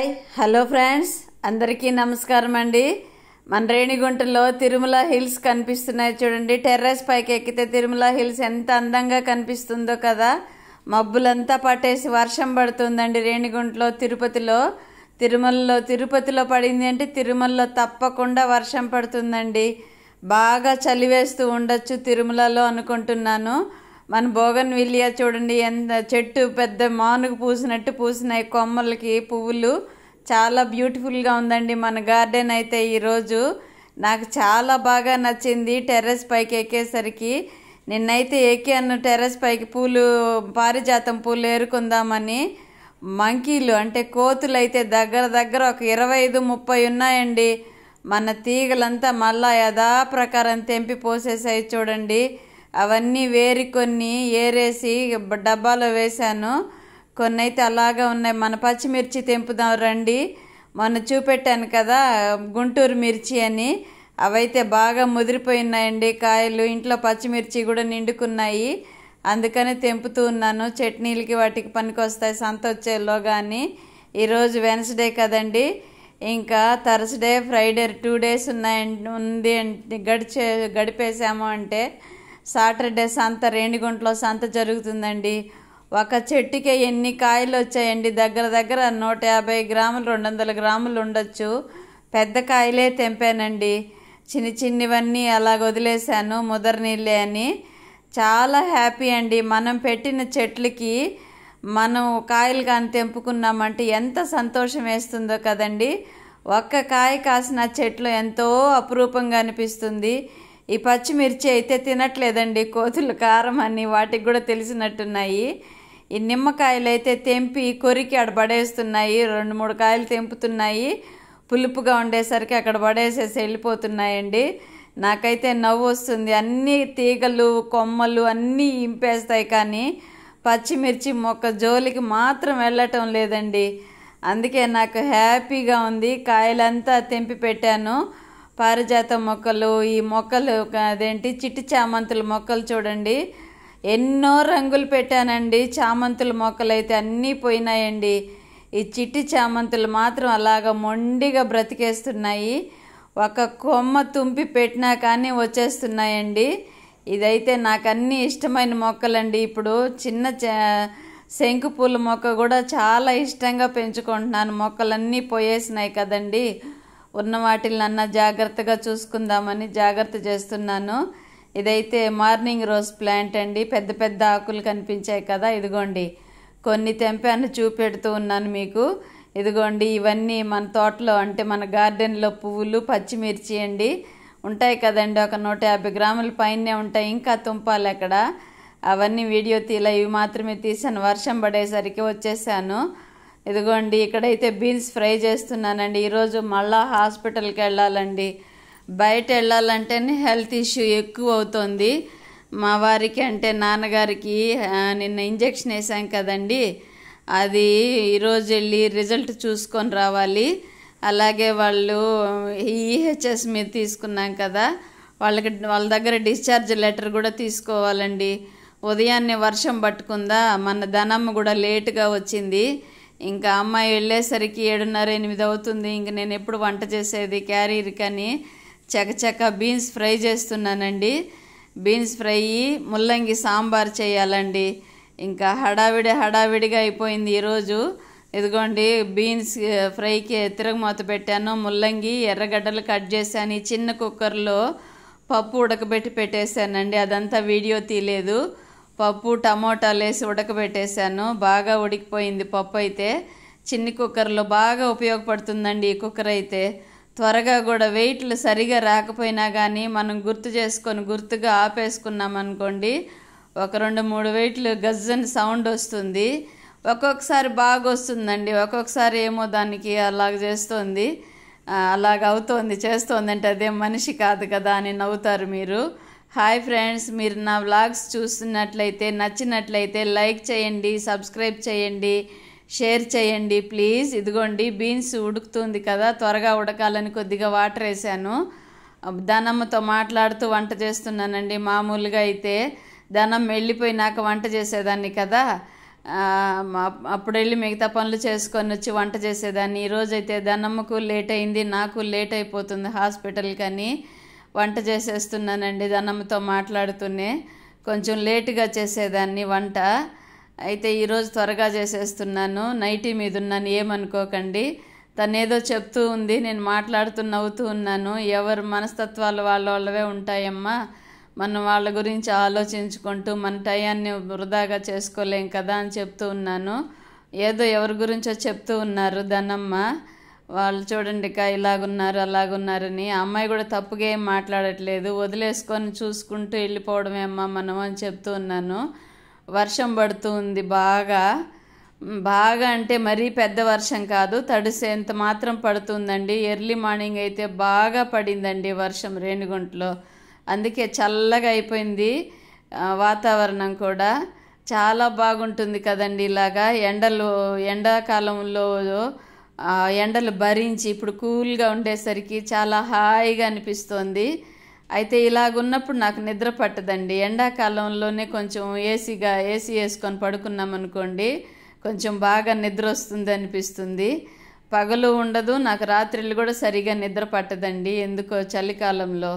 Hi hello friends, అందరికీ నమస్కారం అండి. మన రేణిగుంటలో తిరుమల హిల్స్ కనిపిస్తున్నాయి చూడండి. టెర్రస్ పైకి ఎక్కితే తిరుమల హిల్స్ ఎంత అందంగా కనిపిస్తుందో కదా. మబ్బులంతా పట్టేసి వర్షం పడుతుందండి రేణిగుంటలో. తిరుపతిలో పడింది అంటే తిరుమలలో తప్పకుండా వర్షం పడుతుందండి. బాగా చలి వేస్తూ ఉండొచ్చు తిరుమలలో అనుకుంటున్నాను. మన బోగన్ విలియా చూడండి, ఎంత చెట్టు పెద్ద మానుగు పూసినట్టు పూసినాయి కొమ్మలకి పువ్వులు. చాలా బ్యూటిఫుల్గా ఉందండి మన గార్డెన్ అయితే. ఈరోజు నాకు చాలా బాగా నచ్చింది టెర్రస్ పైకి ఎక్కేసరికి. నిన్నైతే ఎక్కాను టెర్రస్ పైకి, పారిజాతం పూలు ఏరుకుందామని. మంకీలు అంటే కోతులు అయితే దగ్గర ఒక 25-30 ఉన్నాయండి. మన తీగలంతా మళ్ళా యథాప్రకారం తెంపి పోసేసాయి చూడండి. అవన్నీ కొన్ని ఏరేసి డబ్బాలో వేశాను, కొన్ని అయితే అలాగా ఉన్నాయి. మన పచ్చిమిర్చి తెంపుదాం రండి. మొన్న చూపెట్టాను కదా గుంటూరు మిర్చి అని, అవైతే బాగా ముదిరిపోయినాయండి కాయలు. ఇంట్లో పచ్చిమిర్చి కూడా నిండుకున్నాయి, అందుకని తెంపుతూ ఉన్నాను. చట్నీలకి వాటికి పనికొస్తాయి సంత వచ్చేలో. కానీ ఈరోజు వెన్స్డే కదండి, ఇంకా థర్స్డే ఫ్రైడే 2 days ఉంది గడిపేసాము అంటే సాటర్డే సంత, రేణిగుంటలో సంత జరుగుతుందండి. ఒక చెట్టుకే ఎన్ని కాయలు వచ్చాయండి, దగ్గర 150 గ్రాములు 200 గ్రాములు ఉండొచ్చు. పెద్ద కాయలే తెంపానండి, చిన్నవన్నీ అలాగ వదిలేశాను ముదరనీళ్ళే అని. చాలా హ్యాపీ అండి. మనం పెట్టిన చెట్లకి మనం కాయలు కానీ తెంపుకున్నామంటే ఎంత సంతోషం వేస్తుందో కదండి. ఒక్క కాయ కాసిన చెట్లు ఎంతో అపురూపంగా అనిపిస్తుంది. ఈ పచ్చిమిర్చి అయితే తినట్లేదండి కోతులు, కారం అని వాటికి కూడా తెలిసినట్టున్నాయి. ఈ నిమ్మకాయలు అయితే తెంపి కొరికి అక్కడ పడేస్తున్నాయి. 2-3 కాయలు తెంపుతున్నాయి, పులుపుగా ఉండేసరికి అక్కడ పడేసేసి వెళ్ళిపోతున్నాయండి. నాకైతే నవ్వు వస్తుంది. అన్ని తీగలు కొమ్మలు అన్నీ ఇంపేస్తాయి, కానీ పచ్చిమిర్చి మొక్క జోలికి మాత్రం వెళ్ళటం లేదండి. అందుకే నాకు హ్యాపీగా ఉంది. కాయలంతా తెంపి పెట్టాను. పారిజాత మొక్కలు, ఈ మొక్కలు చిట్టి చామంతుల మొక్కలు చూడండి, ఎన్నో రంగులు పెట్టానండి. చామంతుల మొక్కలు అయితే అన్నీ పోయినాయండి. ఈ చిట్టి చామంతులు మాత్రం అలాగ మొండిగా బ్రతికేస్తున్నాయి. ఒక కొమ్మ తుంపి పెట్టినా కానీ వచ్చేస్తున్నాయండి. ఇదైతే నాకు అన్నీ ఇష్టమైన మొక్కలండి. ఇప్పుడు చిన్న శంకు పూల మొక్క కూడా చాలా ఇష్టంగా పెంచుకుంటున్నాను. మొక్కలన్నీ పోయేసినాయి కదండి, ఉన్న వాటిలన్నా జాగ్రత్తగా చూసుకుందామని జాగ్రత్త చేస్తున్నాను. ఇదైతే మార్నింగ్ రోజ్ ప్లాంట్ అండి. పెద్ద ఆకులు కనిపించాయి కదా, ఇదిగోండి కొన్ని తెంపాను, చూపెడుతూ ఉన్నాను మీకు. ఇదిగోండి ఇవన్నీ మన తోటలో అంటే మన గార్డెన్లో పువ్వులు, పచ్చిమిర్చి అండి. ఉంటాయి కదండి, ఒక 150 గ్రాముల పైనే ఉంటాయి. ఇంకా తుంపాలి అక్కడ, అవన్నీ వీడియో ఇవి మాత్రమే తీసాను. వర్షం పడేసరికి వచ్చేసాను. ఇదిగోండి ఇక్కడైతే బీన్స్ ఫ్రై చేస్తున్నానండి. ఈరోజు మళ్ళా హాస్పిటల్కి వెళ్ళాలండి. బయట వెళ్ళాలంటేనే హెల్త్ ఇష్యూ ఎక్కువ అవుతుంది మా వారికి. అంటే నాన్నగారికి నిన్న ఇంజెక్షన్ వేసాం కదండి, అది ఈరోజు వెళ్ళి రిజల్ట్ చూసుకొని రావాలి. అలాగే వాళ్ళు ఈహెచ్ఎస్ మీద తీసుకున్నాం కదా, వాళ్ళ దగ్గర డిశ్చార్జ్ లెటర్ కూడా తీసుకోవాలండి. ఉదయాన్నే వర్షం పట్టుకుందా, మన ధనమ్మ కూడా లేటుగా వచ్చింది. ఇంకా అమ్మాయి వెళ్ళేసరికి 7:30-8 అవుతుంది. ఇంక నేను ఎప్పుడు వంట చేసేది క్యారీర్ కానీ చకచక బీన్స్ ఫ్రై చేస్తున్నానండి. బీన్స్ ఫ్రై, ముల్లంగి సాంబార్ చేయాలండి. ఇంకా హడావిడిగా అయిపోయింది ఈరోజు. ఇదిగోండి బీన్స్ ఫ్రైకి తిరగమూత పెట్టాను, ముల్లంగి ఎర్రగడ్డలు కట్ చేశాను. ఈ చిన్న కుక్కర్లో పప్పు ఉడకబెట్టి పెట్టేశానండి, అదంతా వీడియో తీయలేదు. పప్పు టమోటాలు వేసి ఉడకబెట్టేశాను, బాగా ఉడికిపోయింది పప్పు అయితే. చిన్ని కుక్కర్లో బాగా ఉపయోగపడుతుందండి ఈ కుక్కర్ అయితే. త్వరగా కూడా వెయిట్లు సరిగా రాకపోయినా కానీ మనం గుర్తుగా ఆపేసుకున్నాం అనుకోండి, ఒక 2-3 వెయిట్లు గజ్జని సౌండ్ వస్తుంది. ఒక్కొక్కసారి బాగా వస్తుందండి, ఒక్కొక్కసారి ఏమో దానికి అలాగ చేస్తుంది, చేస్తోంది అంటే అదేం మనిషి కాదు కదా అని నవ్వుతారు మీరు. హాయ్ ఫ్రెండ్స్, మీరు నా వ్లాగ్స్ చూస్తున్నట్లయితే నచ్చినట్లయితే లైక్ చేయండి, సబ్స్క్రైబ్ చేయండి, షేర్ చేయండి ప్లీజ్. ఇదిగోండి బీన్స్ ఉడుకుతుంది కదా, త్వరగా ఉడకాలని కొద్దిగా వాటర్ వేసాను. ధనమ్మతో మాట్లాడుతూ వంట చేస్తున్నానండి. మామూలుగా అయితే ధనం వెళ్ళిపోయినాక వంట చేసేదాన్ని కదా, అప్పుడు వెళ్ళి మిగతా పనులు చేసుకొని వచ్చి వంట చేసేదాన్ని. ఈరోజైతే దన్నమ్మకు లేట్ అయింది, నాకు లేట్ అయిపోతుంది హాస్పిటల్కి అని వంట చేసేస్తున్నానండి. దన్నమ్మతో మాట్లాడుతూనే కొంచెం లేటుగా చేసేదాన్ని వంట. అయితే ఈరోజు త్వరగా చేసేస్తున్నాను. నైటీ మీద ఉన్నాను, ఏమనుకోకండి. తనేదో చెప్తూ ఉంది, నేను మాట్లాడుతూ నవ్వుతూ ఉన్నాను. ఎవరి మనస్తత్వాలు వాళ్ళవే ఉంటాయమ్మా. మనం వాళ్ళ గురించి ఆలోచించుకుంటూ మన టయాన్ని వృధాగా చేసుకోలేం కదా అని చెప్తూ ఉన్నాను. ఏదో ఎవరి గురించో చెప్తూ ఉన్నారు దన్నమ్మ. వాళ్ళు చూడండి ఇలాగున్నారు అలాగున్నారని. ఆ అమ్మాయి కూడా తప్పుగా ఏం మాట్లాడట్లేదు, వదిలేసుకొని చూసుకుంటూ వెళ్ళిపోవడమే అమ్మా మనం అని చెప్తూ ఉన్నాను. వర్షం పడుతూ ఉంది బాగా అంటే మరీ పెద్ద వర్షం కాదు, తడిసేంత మాత్రం పడుతుందండి. ఎర్లీ మార్నింగ్ అయితే బాగా పడిందండి వర్షం రేణిగుంటలో. అందుకే చల్లగా అయిపోయింది వాతావరణం కూడా. చాలా బాగుంటుంది కదండి ఇలాగా. ఎండాకాలంలో ఎండలు భరించి ఇప్పుడు కూల్గా ఉండేసరికి చాలా హాయిగా అనిపిస్తోంది. అయితే ఇలాగున్నప్పుడు నాకు నిద్ర పట్టదండి. ఎండాకాలంలోనే కొంచెం ఏసీ వేసుకొని పడుకున్నాం అనుకోండి, కొంచెం బాగా నిద్ర వస్తుంది అనిపిస్తుంది. పగలు ఉండదు, నాకు రాత్రిళ్ళు కూడా సరిగా నిద్ర పట్టదండి. ఎందుకో చలికాలంలో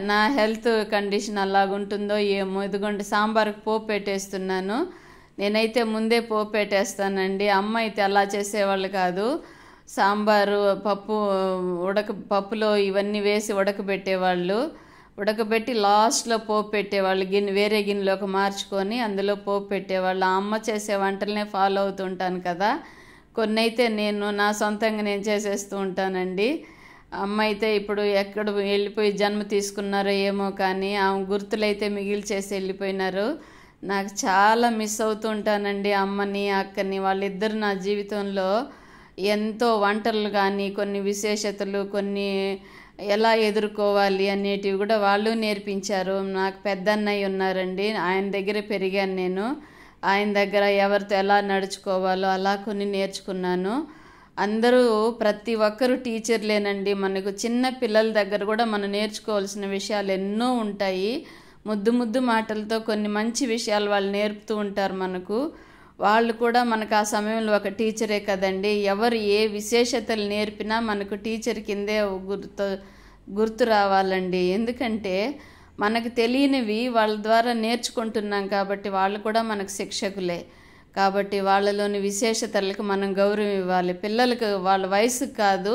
నా హెల్త్ కండిషన్ అలాగుంటుందో ఏమో. ఇదిగోండి సాంబార్కి పోపు పెట్టేస్తున్నాను. నేనైతే ముందే పోపు పెట్టేస్తానండి. అమ్మ అయితే అలా చేసేవాళ్ళు కాదు. సాంబారు పప్పులో ఇవన్నీ వేసి ఉడకబెట్టేవాళ్ళు. ఉడకబెట్టి లాస్ట్లో పోపు పెట్టేవాళ్ళు. వేరే గిన్నెలోకి మార్చుకొని అందులో పోపు పెట్టేవాళ్ళు. ఆ అమ్మ చేసే వంటలనే ఫాలో అవుతుంటాను కదా. కొన్ని అయితే నా సొంతంగా నేను చేసేస్తూ ఉంటానండి. అమ్మ అయితే ఇప్పుడు ఎక్కడ వెళ్ళిపోయి జన్మ తీసుకున్నారో ఏమో కానీ ఆమె గుర్తులైతే మిగిల్చేసి వెళ్ళిపోయినారు. నాకు చాలా మిస్ అవుతూ ఉంటానండి అమ్మని అక్కని. వాళ్ళిద్దరు నా జీవితంలో ఎంతో వంటలు కానీ కొన్ని విశేషతలు కొన్ని ఎలా ఎదుర్కోవాలి అనేటివి కూడా వాళ్ళు నేర్పించారు. నాకు పెద్ద అన్నయ్య ఉన్నారండి, ఆయన దగ్గర పెరిగాను నేను. ఆయన దగ్గర ఎవరితో ఎలా నడుచుకోవాలో అలా కొన్ని నేర్చుకున్నాను. అందరూ ప్రతి ఒక్కరూ టీచర్లేనండి. మనకు చిన్న పిల్లల దగ్గర కూడా మనం నేర్చుకోవాల్సిన విషయాలు ఎన్నో ఉంటాయి. ముద్దు మాటలతో కొన్ని మంచి విషయాలు వాళ్ళు నేర్పుతూ ఉంటారు మనకు. వాళ్ళు కూడా మనకు ఆ సమయంలో ఒక టీచరే కదండి. ఎవరు ఏ విశేషతలు నేర్పినా మనకు టీచర్ కిందే గుర్తు రావాలండి. ఎందుకంటే మనకు తెలియనివి వాళ్ళ ద్వారా నేర్చుకుంటున్నాం కాబట్టి వాళ్ళు కూడా మనకు శిక్షకులే. కాబట్టి వాళ్ళలోని విశేషతలకు మనం గౌరవం ఇవ్వాలి. పిల్లలకు వాళ్ళ వయసుకు కాదు,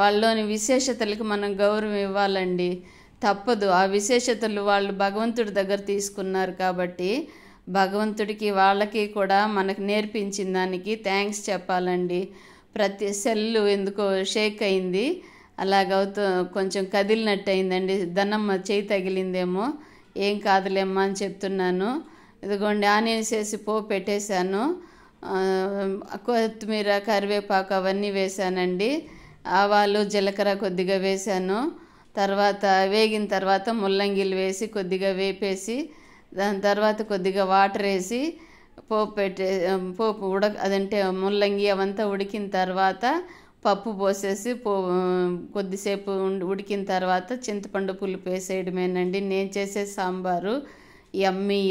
వాళ్ళలోని విశేషతలకు మనం గౌరవం ఇవ్వాలండి. తప్పదు. ఆ విశేషతలు వాళ్ళు భగవంతుడి దగ్గర తీసుకున్నారు కాబట్టి భగవంతుడికి వాళ్ళకి కూడా మనకు నేర్పించిన దానికి థ్యాంక్స్ చెప్పాలండి. ప్రతి సెల్లు ఎందుకో షేక్ అయింది, అలాగవుతూ కొంచెం కదిలినట్టు అయిందండి. దన్నమ్మ చేయి తగిలిందేమో, ఏం కాదులేమ్మా అని చెప్తున్నాను. ఇదిగోండి ఆనియన్స్ వేసి పోపు పెట్టేశాను. కొత్తిమీర కరివేపాకు అవన్నీ వేసానండి. ఆవాలు జీలకర్ర కొద్దిగా వేసాను. తర్వాత వేగిన తర్వాత ముల్లంగిలు వేసి కొద్దిగా వేపేసి దాని తర్వాత కొద్దిగా వాటర్ వేసి పోపు అదంటే ముల్లంగి అవంతా ఉడికిన తర్వాత పప్పు పోసేసి కొద్దిసేపు ఉడికిన తర్వాత చింతపండు పులుపు వేసేయడమేనండి నేను చేసే సాంబారు.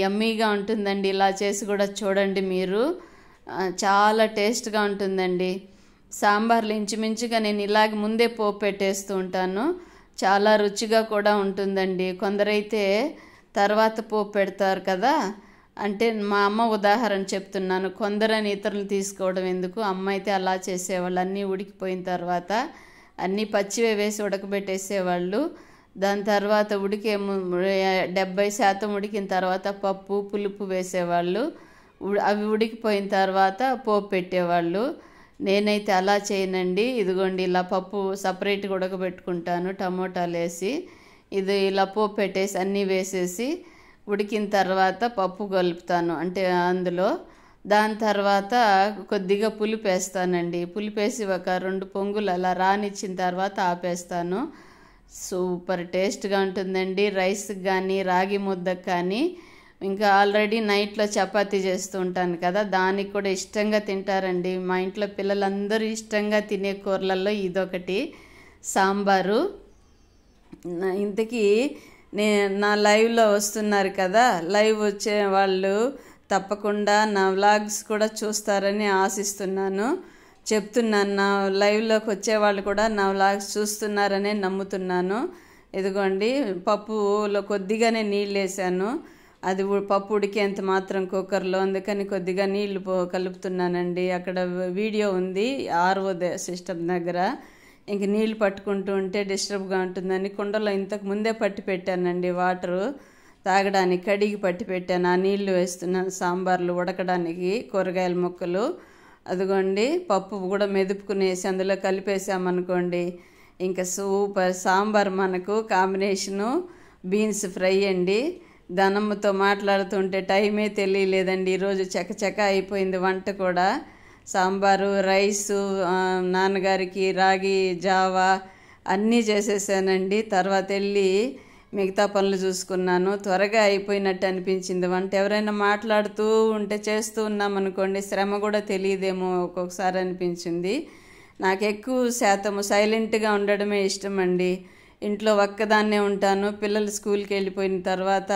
యమ్మీగా ఉంటుందండి. ఇలా చేసి కూడా చూడండి మీరు, చాలా టేస్ట్గా ఉంటుందండి. సాంబార్లు ఇంచుమించుగా నేను ఇలాగ ముందే పోపు పెట్టేస్తూ ఉంటాను. చాలా రుచిగా కూడా ఉంటుందండి. కొందరైతే తర్వాత పోపు పెడతారు కదా, అంటే మా అమ్మ ఉదాహరణ చెప్తున్నాను. కొందరని ఇతరులు తీసుకోవడం ఎందుకు, అమ్మ అయితే అలా చేసేవాళ్ళు. అన్నీ ఉడికిపోయిన తర్వాత అన్నీ పచ్చివే వేసి ఉడకబెట్టేసేవాళ్ళు. దాని తర్వాత 70% ఉడికిన తర్వాత పప్పు పులుపు వేసేవాళ్ళు. అవి ఉడికిపోయిన తర్వాత పోపు పెట్టేవాళ్ళు. నేనైతే అలా చేయనండి. ఇదిగోండి ఇలా పప్పు సపరేట్గా ఉడకబెట్టుకుంటాను టమోటాలు వేసి. ఇది ఇలా పోపు పెట్టేసి అన్నీ వేసేసి ఉడికిన తర్వాత పప్పు కలుపుతాను అంటే అందులో. దాని తర్వాత కొద్దిగా పులుపు వేస్తానండి. పులుపు వేసి ఒక 2 పొంగులు అలా రానిచ్చిన తర్వాత ఆపేస్తాను. సూపర్ టేస్ట్గా ఉంటుందండి. రైస్కి కానీ రాగి ముద్దకు కానీ. ఇంకా ఆల్రెడీ నైట్లో చపాతీ చేస్తూ ఉంటాను కదా, దానికి కూడా ఇష్టంగా తింటారండి. మా ఇంట్లో పిల్లలందరూ ఇష్టంగా తినే కూరలలో ఇదొకటి సాంబారు. ఇంతకీ నా లైవ్లో వస్తున్నారు కదా, లైవ్ వచ్చే వాళ్ళు తప్పకుండా నా వ్లాగ్స్ కూడా చూస్తారని ఆశిస్తున్నాను. చెప్తున్నాను, నా లైవ్లోకి వచ్చేవాళ్ళు కూడా నా వ్లాగ్స్ చూస్తున్నారనే నమ్ముతున్నాను. ఇదిగోండి, పప్పులో కొద్దిగానే నీళ్ళు వేసాను. అది పప్పు ఉడికేంత మాత్రం కుక్కర్లో, అందుకని కొద్దిగా నీళ్లు కలుపుతున్నానండి. అక్కడ వీడియో ఉంది ఆర్ఓ సిస్టమ్ దగ్గర. ఇంక నీళ్ళు పట్టుకుంటూ ఉంటే డిస్టర్బ్గా ఉంటుందని కుండలో ఇంతకు ముందే పట్టి పెట్టానండి. వాటరు తాగడానికి కడిగి పట్టి పెట్టాను. ఆ నీళ్లు వేస్తున్నాను సాంబార్లు ఉడకడానికి, కూరగాయల ముక్కలు. అదిగోండి, పప్పు కూడా మెదుపుకునేసి అందులో కలిపేసామనుకోండి, ఇంకా సూపర్ సాంబార్. మనకు కాంబినేషను బీన్స్ ఫ్రై అండి. ధనమ్మతో మాట్లాడుతుంటే టైమే తెలియలేదండి. ఈరోజు చకచక అయిపోయింది వంట కూడా. సాంబారు, రైసు, నాన్నగారికి రాగి జావా అన్నీ చేసేసానండి. తర్వాత వెళ్ళి మిగతా పనులు చూసుకున్నాను. త్వరగా అయిపోయినట్టు అనిపించింది వంట. ఎవరైనా మాట్లాడుతూ ఉంటే చేస్తూ ఉన్నామనుకోండి, శ్రమ కూడా తెలియదేమో ఒక్కొక్కసారి అనిపించింది. నాకు ఎక్కువ శాతము సైలెంట్గా ఉండడమే ఇష్టం అండి. ఇంట్లో ఒక్కదాన్నే ఉంటాను. పిల్లలు స్కూల్కి వెళ్ళిపోయిన తర్వాత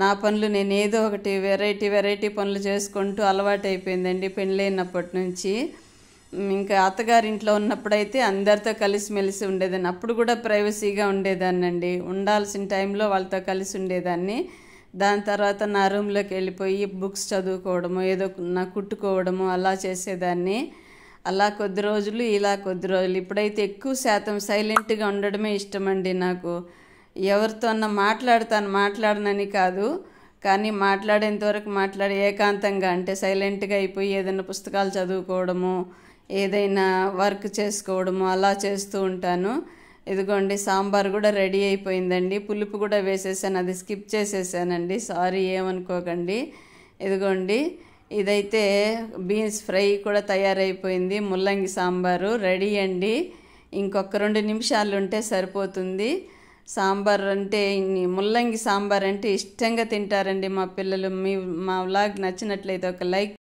నా పనులు నేను ఏదో ఒకటి వెరైటీ పనులు చేసుకుంటూ అలవాటు అయిపోయిందండి పెళ్ళైనప్పటి నుంచి. ఇంకా అత్తగారింట్లో ఉన్నప్పుడైతే అందరితో కలిసిమెలిసి ఉండేదాన్ని. అప్పుడు కూడా ప్రైవసీగా ఉండేదాన్నండి. ఉండాల్సిన టైంలో వాళ్ళతో కలిసి ఉండేదాన్ని. దాని తర్వాత నా రూమ్లోకి వెళ్ళిపోయి బుక్స్ చదువుకోవడము, ఏదో నా కుట్టుకోవడము అలా చేసేదాన్ని. అలా కొద్ది రోజులు, ఇలా కొద్ది రోజులు. ఇప్పుడైతే ఎక్కువ శాతం సైలెంట్గా ఉండడమే ఇష్టమండి నాకు. ఎవరితోన్నా మాట్లాడనని కాదు, కానీ మాట్లాడేంత వరకు మాట్లాడి ఏకాంతంగా, అంటే సైలెంట్గా అయిపోయి ఏదైనా పుస్తకాలు చదువుకోవడము, ఏదైనా వర్క్ చేసుకోవడము అలా చేస్తూ ఉంటాను. ఇదిగోండి, సాంబార్ కూడా రెడీ అయిపోయిందండి. పులుపు కూడా వేసేసాను, అది స్కిప్ చేసేసానండి, సారీ ఏమనుకోకండి. ఇదిగోండి, ఇదైతే బీన్స్ ఫ్రై కూడా తయారైపోయింది. ముల్లంగి సాంబారు రెడీ అండి. ఇంకొక 2 నిమిషాలు ఉంటే సరిపోతుంది. సాంబార్ అంటే, ముల్లంగి సాంబార్ అంటే ఇష్టంగా తింటారండి మా పిల్లలు. మా వ్లాగ్ నచ్చినట్లయితే ఒక లైక్